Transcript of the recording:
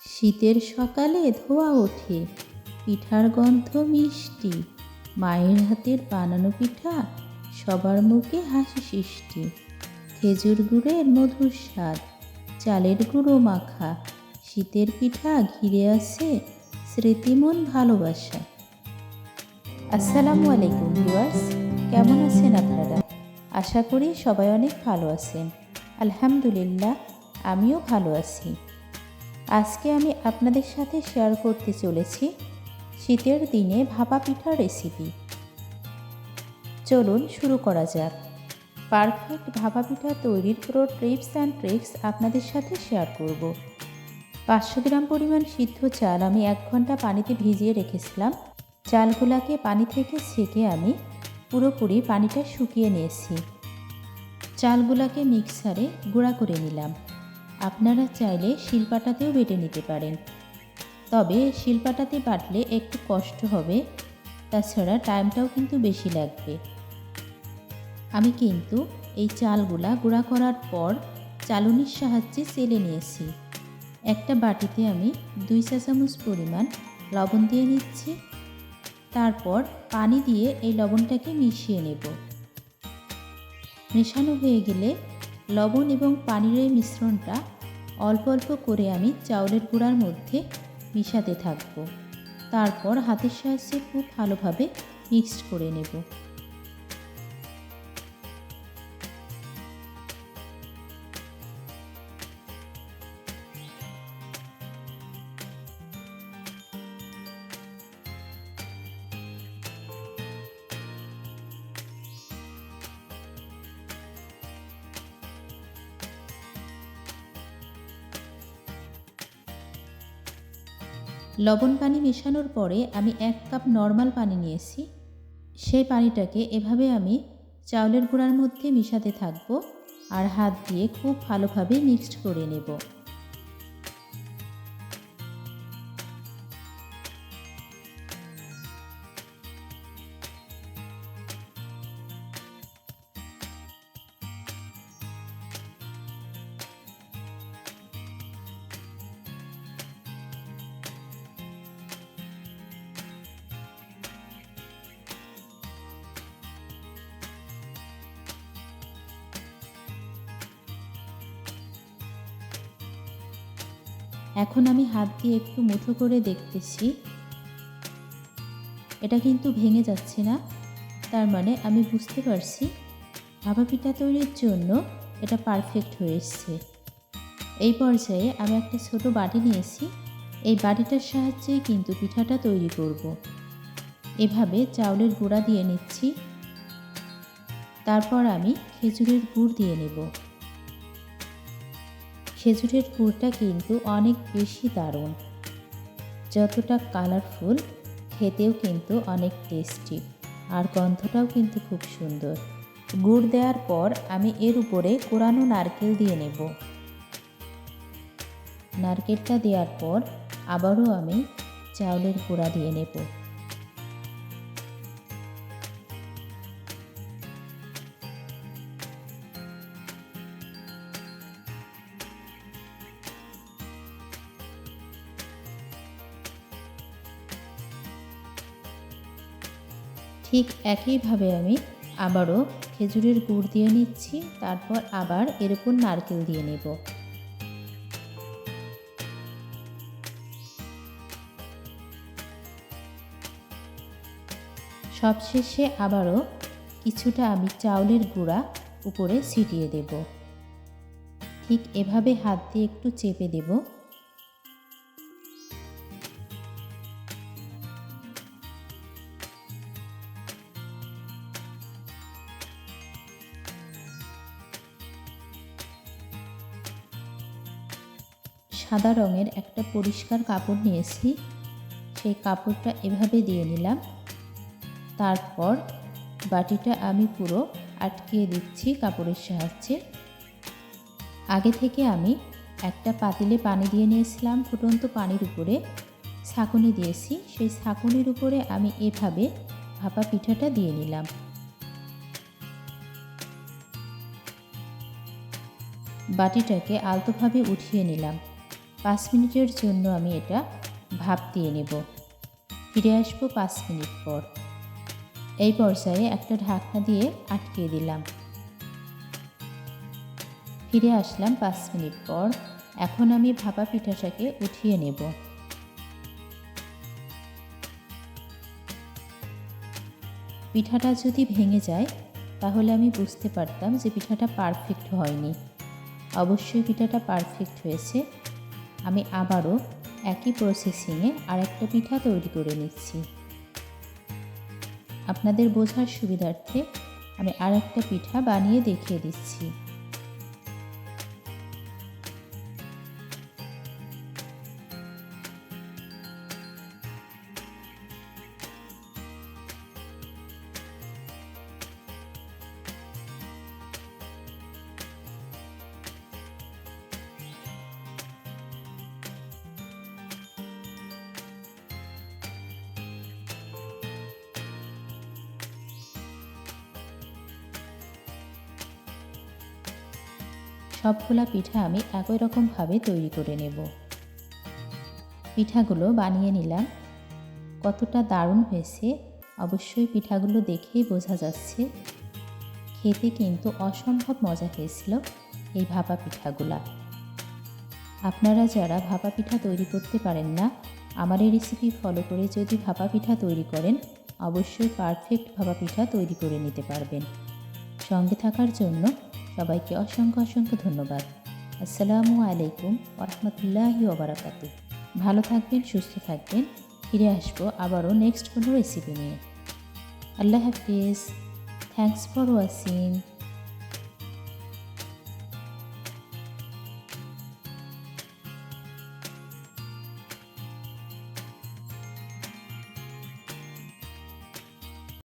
শীতের সকালে ধোঁয়া ওঠে, পিঠার গন্ধ মিষ্টি, মায়ের হাতের বানানো পিঠা সবার মুখে হাসি সৃষ্টি। খেজুর গুড়ের মধুর স্বাদ, চালের গুঁড়ো মাখা, শীতের পিঠা ঘিরে আছে স্মৃতিমন ভালোবাসা। আসসালামু আলাইকুম ভিউয়ার্স, কেমন আছেন আপনারা? আশা করি সবাই অনেক ভালো আছেন। আলহামদুলিল্লাহ, আমিও ভালো আছি। আজকে আমি আপনাদের সাথে শেয়ার করতে চলেছি শীতের দিনে ভাপা পিঠার রেসিপি। চলুন শুরু করা যাক। পারফেক্ট ভাপা পিঠা তৈরির পুরো টিপস অ্যান্ড ট্রিক্স আপনাদের সাথে শেয়ার করব। 500 গ্রাম পরিমাণ সিদ্ধ চাল আমি 1 ঘন্টা পানিতে ভিজিয়ে রেখেছিলাম। চালগুলাকে পানি থেকে ছেঁকে আমি পুরোপুরি পানিটা শুকিয়ে নিয়েছি। চালগুলাকে মিক্সারে গুঁড়া করে নিলাম। আপনারা চাইলে শিলপাটাতেও বেটে নিতে পারেন, তবে শিলপাটাতে বাটলে একটু কষ্ট হবে, তাছাড়া টাইমটাও কিন্তু বেশি লাগবে। আমি কিন্তু এই চালগুলা গুঁড়া করার পর চালুনির সাহায্যে চেলে নিয়েছি। একটা বাটিতে আমি 2 চা চামচ পরিমাণ লবণ দিয়ে নিচ্ছি। তারপর পানি দিয়ে এই লবণটাকে মিশিয়ে নেব। মেশানো হয়ে গেলে লবণ এবং পানির এই মিশ্রণটা অল্প অল্প করে আমি চাউলের গুঁড়ার মধ্যে মিশাতে থাকব। তারপর হাতের সাহায্যে খুব ভালোভাবে মিক্সড করে নেব। লবণ পানি মেশানোর পরে আমি 1 কাপ নর্মাল পানি নিয়েছি। সেই পানিটাকে এভাবে আমি চাউলের গুঁড়ার মধ্যে মিশাতে থাকব আর হাত দিয়ে খুব ভালোভাবে মিক্সড করে নেব। এখন আমি হাত দিয়ে একটু মুঠো করে দেখতেছি, এটা কিন্তু ভেঙে যাচ্ছে না। তার মানে আমি বুঝতে পারছি ভাপা পিঠা তৈরির জন্য এটা পারফেক্ট হয়ে এসছে। এই পর্যায়ে আমি একটা ছোট বাটি নিয়েছি। এই বাটিটার সাহায্যেই কিন্তু পিঠাটা তৈরি করব। এভাবে চাউলের গুঁড়া দিয়ে নিচ্ছি। তারপর আমি খেজুরের গুড় দিয়ে নেব। খেজুরের গুড়টা কিন্তু অনেক বেশি দারুণ, যতটা কালারফুল খেতেও কিন্তু অনেক টেস্টি, আর গন্ধটাও কিন্তু খুব সুন্দর। গুড় দেওয়ার পর আমি এর উপরে কোরানো নারকেল দিয়ে নেব। নারকেলটা দেওয়ার পর আবারও আমি চাউলের গুঁড়া দিয়ে নেব। ঠিক একইভাবে আমি আবারও খেজুরের গুড় দিয়ে নিচ্ছি। তারপর আবার এর উপর নারকেল দিয়ে নেব। সবশেষে আবারও কিছুটা আমি চাউলের গুঁড়া উপরে ছিটিয়ে দেব। ঠিক এভাবে হাত দিয়ে একটু চেপে দেব। সাদা রঙের একটা পরিষ্কার কাপড় নিয়েছি, সেই কাপড়টা এভাবে দিয়ে নিলাম। তারপর বাটিটা আমি পুরো আটকিয়ে দিচ্ছি কাপড়ের সাহায্যে। আগে থেকে আমি একটা পাতিলে পানি দিয়ে নিয়েছিলাম। ফুটন্ত পানির উপরে ছাঁকুনি দিয়েছি, সেই ছাঁকুনির উপরে আমি এভাবে ভাপা পিঠাটা দিয়ে নিলাম। বাটিটাকে আলতোভাবে উঠিয়ে নিলাম। 5 মিনিটের জন্য আমি এটা ভাপ দিয়ে নেব। ফিরে আসবো 5 মিনিট পর। এই পর্যায়ে একটা ঢাকনা দিয়ে আটকিয়ে দিলাম। ফিরে আসলাম 5 মিনিট পর। এখন আমি ভাপা পিঠাটাকে উঠিয়ে নেব। পিঠাটা যদি ভেঙে যায় তাহলে আমি বুঝতে পারতাম যে পিঠাটা পারফেক্ট হয়নি। অবশ্যই পিঠাটা পারফেক্ট হয়েছে। আমি আবারও একই প্রসেসিংয়ে আরেকটা পিঠা তৈরি করে নিচ্ছি। আপনাদের বোঝার সুবিধার্থে আমি আরেকটা পিঠা বানিয়ে দেখিয়ে দিচ্ছি। সবগুলা পিঠা আমি একই রকমভাবে তৈরি করে নেব। পিঠাগুলো বানিয়ে নিলাম। কতটা দারুণ হয়েছে অবশ্যই পিঠাগুলো দেখেই বোঝা যাচ্ছে। খেতে কিন্তু অসম্ভব মজা হয়েছিল এই ভাপা পিঠাগুলা। আপনারা যারা ভাপা পিঠা তৈরি করতে পারেন না, আমার এই রেসিপি ফলো করে যদি ভাপা পিঠা তৈরি করেন অবশ্যই পারফেক্ট ভাপা পিঠা তৈরি করে নিতে পারবেন। সঙ্গে থাকার জন্য সবাইকে অসংখ্য অসংখ্য ধন্যবাদ। আসসালামু আলাইকুম ওয়া রাহমাতুল্লাহি ওয়া বারাকাতুহু। ভালো থাকবেন, সুস্থ থাকবেন। ফিরে আসবো আবারও নেক্সট কোনো রেসিপি নিয়ে। আল্লাহ হাফিজ। Thanks for watching.